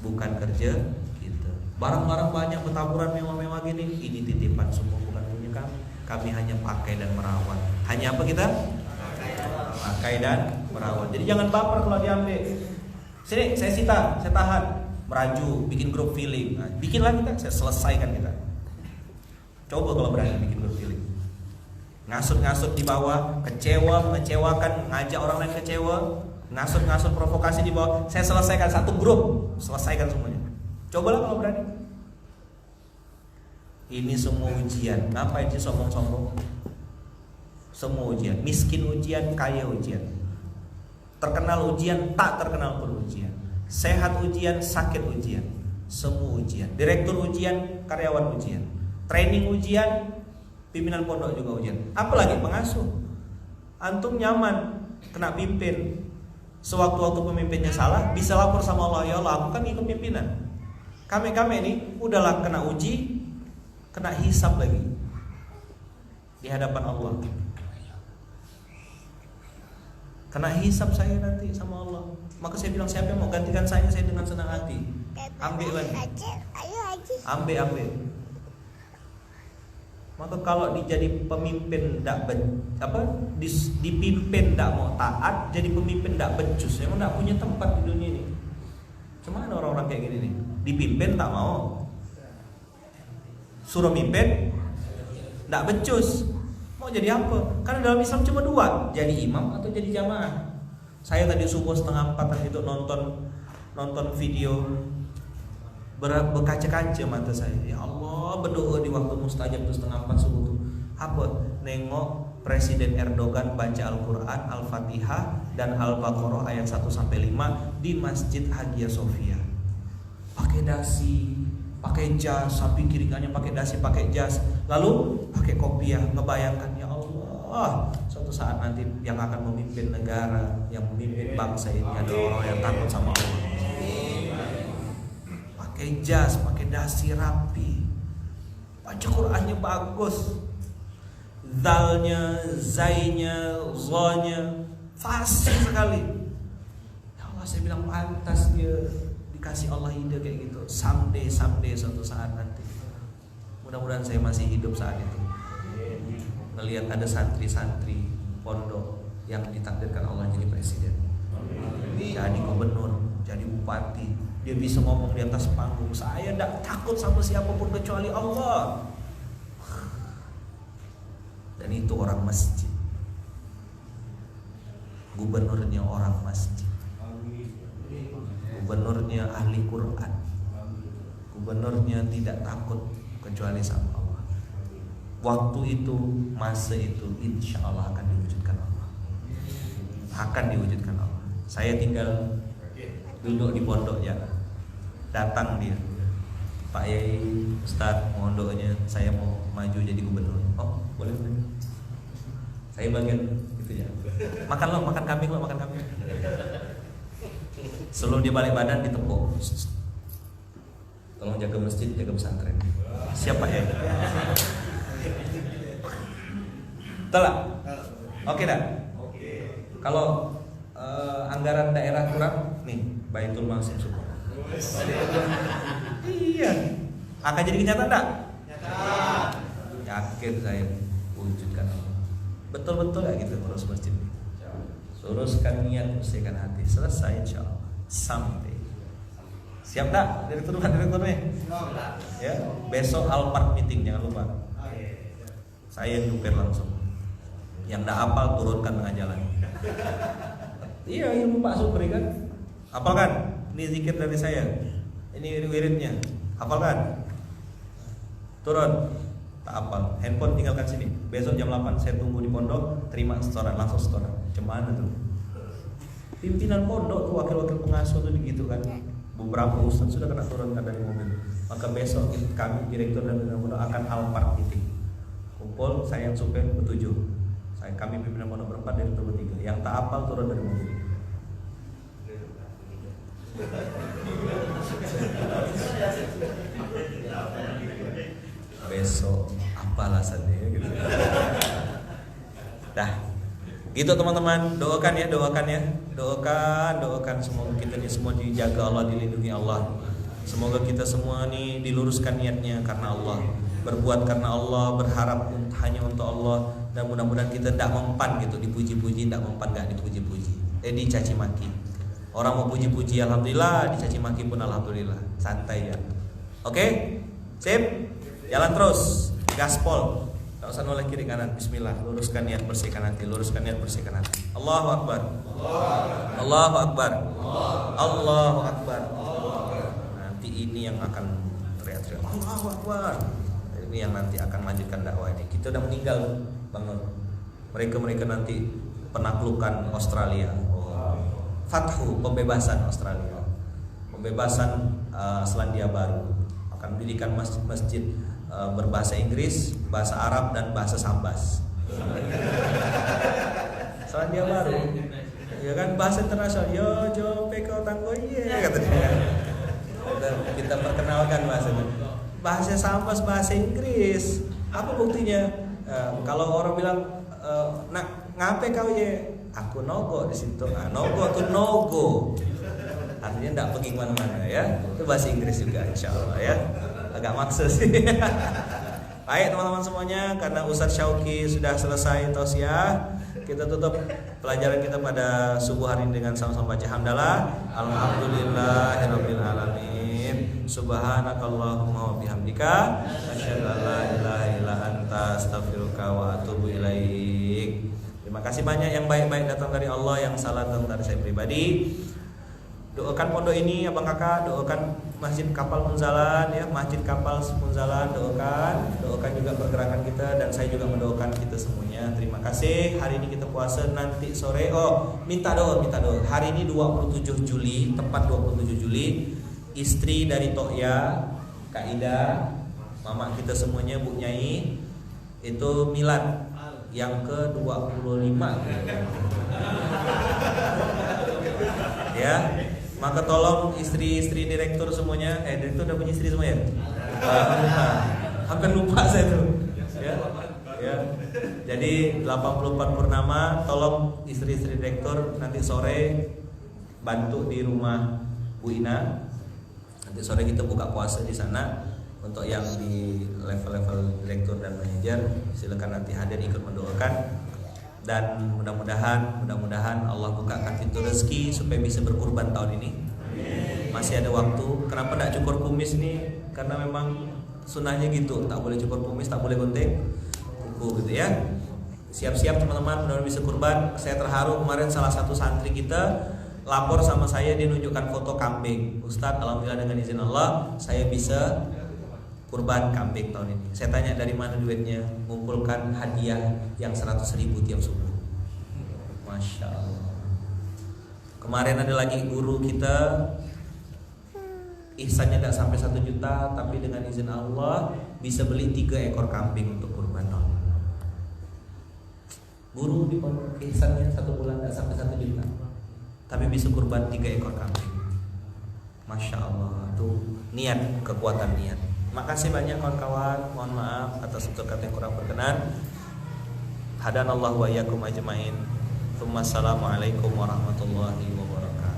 Bukan kerja kita. Barang-barang banyak bertaburan mewah-mewah gini, ini titipan semua, bukan punya kami. Kami hanya pakai dan merawat. Hanya apa kita? Pakai dan merawat. Jadi jangan baper kalau diambil. Sini saya sita, saya tahan. Meraju, bikin grup feeling. Nah, bikinlah kita, saya selesaikan kita. Coba kalau berani bikin grup feeling. Ngasut-ngasut di bawah, kecewa, mengecewakan, ngajak orang lain kecewa, ngasut-ngasut provokasi di bawah, saya selesaikan satu grup, selesaikan semuanya. Cobalah kalau berani. Ini semua ujian. Ngapain sih sombong-sombong? Semua ujian, miskin ujian, kaya ujian, terkenal ujian, tak terkenal pun ujian, sehat ujian, sakit ujian, semua ujian. Direktur ujian, karyawan ujian, training ujian, pimpinan pondok juga ujian. Apalagi pengasuh. Antum nyaman kena pimpin, sewaktu-waktu pemimpinnya salah bisa lapor sama Allah, ya Allah aku kan ikut pimpinan. Kami ini udahlah kena uji, kena hisab lagi di hadapan Allah. Kena hisab saya nanti sama Allah. Maka saya bilang siapa yang mau gantikan saya dengan senang hati. Ambil lagi. Ambil. Maka kalau dijadi pemimpin dipimpin tidak mau taat, jadi pemimpin tidak becus, memang tidak punya tempat di dunia ini. Cuma ada orang-orang kayak gini nih, dipimpin tak mau, suruh mimpin tidak becus. Mau jadi apa? Karena dalam Islam cuma dua, jadi imam atau jadi jamaah. Saya tadi subuh 3:30 itu nonton video, berkaca-kaca mata saya. Ya Allah, berdoa di waktu mustajab itu 3:30 subuh tuh. Apa? Nengok Presiden Erdogan baca Al-Quran, Al-Fatihah dan Al-Baqarah ayat 1-5 di Masjid Hagia Sophia. Pakai dasi, pakai jas, samping kiri kanannya pakai dasi, pakai jas, lalu pakai kopiah. Ngebayangkan, ya Allah, suatu saat nanti yang akan memimpin negara, yang memimpin bangsa ini adalah orang yang takut sama Allah. Pakai jas, pakai dasi rapi, baca Qurannya bagus, zalnya, zainya, zonya fasih sekali. Ya Allah, saya bilang pantas dia dikasih Allah ide kayak gitu. Someday suatu saat nanti. Mudah-mudahan saya masih hidup saat itu. Ngelihat ada santri-santri pondok yang ditakdirkan Allah jadi presiden, jadi gubernur, jadi bupati. Dia bisa ngomong di atas panggung, saya tidak takut sama siapapun kecuali Allah. Dan itu orang masjid. Gubernurnya orang masjid. Gubernurnya ahli Quran. Gubernurnya tidak takut kecuali sama Allah. Waktu itu, masa itu, insya Allah akan diwujudkan Allah. Akan diwujudkan Allah. Saya tinggal duduk di pondok ya. Datang dia, Pak Yai, Ustadz, mohon doanya, saya mau maju jadi gubernur. Oh, boleh. Saya bagian itu ya. Makan kambing lo, makan kambing. Sebelum dia balik badan ditepuk. Tolong jaga masjid, jaga pesantren. Siapa ya? Telah. Oke dah. Kalau anggaran daerah kurang, nih Baitul Mal Syukur. Iya. Akan jadi kenyataan tak? Yakin saya wujudkan Allah. Betul-betul ya gitu urus masjid. Luruskan niat, bersihkan hati. Selesai insya Allah. Sampai. Siap tak? Direkturnya? Ya. Besok Alphard meeting, jangan lupa. Saya nyupir langsung. Yang tak hafal turunkan tengah jalan. Iya, ilmu Pak Supri kan. Hafalkan? Ini zikir dari saya. Ini wiridnya. Hafalkan? Turun. Tak hafal. Handphone tinggalkan sini. Besok jam 8 saya tunggu di pondok. Terima setoran, langsung setoran. Cuman tuh. Pimpinan pondok tuh, wakil-wakil pengasuh tuh gitu kan. Beberapa ustadz sudah kena turunkan dari mobil. Maka besok kami direktur dan pimpinan pondok akan Alphard meeting. Kumpul, saya yang supir bertujuh. Kami pimpinan pondok berempat, direktur bertiga. Yang tak hafal turun dari mobil. Besok apa alasannya gitu. Dah. Gitu teman-teman, doakan ya. Doakan semoga kita ini semua dijaga Allah, dilindungi Allah. Semoga kita semua ini diluruskan niatnya karena Allah, berbuat karena Allah, berharap hanya untuk Allah, dan mudah-mudahan kita tidak mempan gitu, dipuji-puji, tidak mempan gak dipuji-puji, dicaci maki. Orang mau puji-puji alhamdulillah, dicaci maki pun alhamdulillah, santai ya. Oke? Sip? Jalan terus, gaspol. Tak usah noleh kiri kanan. Bismillah, luruskan niat, bersihkan hati. Luruskan niat, bersihkan hati. Allahu Akbar. Allahu Akbar. Allahu Akbar. Nanti ini yang akan teriak-teriak Allahu Akbar. Ini yang nanti akan melanjutkan dakwah ini. Kita udah meninggal, Bang Nur. Mereka nanti penaklukan Australia. Fathu, pembebasan Australia. Pembebasan Selandia Baru. Akan mendirikan masjid berbahasa Inggris, bahasa Arab dan bahasa Sambas. Selandia Baru, ya kan, bahasa internasional. Yo jo peko tanggo ye katanya. Dan kita perkenalkan bahasa Sambas, bahasa Inggris. Apa buktinya? Kalau orang bilang nak ngape kau ye? Aku nogo di situ. Nogo tuh nogo. Artinya tidak pergi kemana-mana ya. Itu bahasa Inggris juga insya Allah ya. Agak maksa sih. Baik teman-teman semuanya, karena Ustadz Syauqi sudah selesai tausiah, kita tutup pelajaran kita pada subuh hari ini dengan sama-sama baca hamdalah. Alhamdulillahirabbil alamin. Subhanakallahumma wa bihamdika asyhadu an la ilaha illa anta astaghfiruka wa atubu ilaik. Terima kasih banyak yang baik-baik datang dari Allah, yang salah datang dari saya pribadi. Doakan pondok ini abang kakak, doakan Masjid Kapal Munzalan ya, Masjid Kapal Munzalan, doakan juga pergerakan kita, dan saya juga mendoakan kita semuanya. Terima kasih. Hari ini kita puasa, nanti sore minta doa. Hari ini 27 Juli, tepat 27 Juli, istri dari Tokya, Kak Ida, mama kita semuanya, Bu Nyai, itu milad yang ke-25. Ya. Maka tolong istri-istri direktur semuanya, direktur udah punya istri semua ya? Hampir lupa saya tuh. Ya. Jadi 84 purnama, tolong istri-istri direktur nanti sore bantu di rumah Bu Ina. Nanti sore kita buka puasa di sana. Untuk yang di level-level direktur dan manajer, silakan nanti hadir ikut mendoakan. Dan mudah-mudahan Allah bukakan pintu rezeki supaya bisa berkurban tahun ini. Masih ada waktu. Kenapa tidak cukur kumis nih? Karena memang sunahnya gitu, tak boleh cukur kumis, tak boleh gunting kuku gitu ya. Siap-siap teman-teman, mudah-mudahan bisa kurban. Saya terharu kemarin salah satu santri kita lapor sama saya, dia nunjukkan foto kambing. Ustadz, alhamdulillah dengan izin Allah saya bisa kurban kambing tahun ini. Saya tanya dari mana duitnya, ngumpulkan hadiah yang 100.000 tiap subuh. Masya Allah. Kemarin ada lagi guru kita, ihsannya tidak sampai 1 juta, tapi dengan izin Allah bisa beli 3 ekor kambing untuk kurban tahun ini. Guru di pondok ihsannya 1 bulan tidak sampai 1 juta, tapi bisa kurban 3 ekor kambing. Masya Allah, itu niat, kekuatan niat. Makasih banyak kawan-kawan. Mohon maaf atas tutur kata yang kurang berkenan. Hadanallahu wa iyyakum ajmain. Assalamualaikum warahmatullahi wabarakatuh.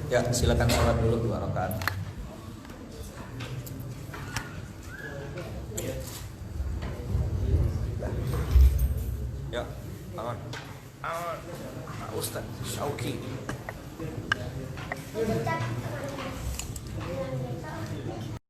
Ya, silakan sholat dulu 2 rakaat. Ya, aman. Ustaz Syauki.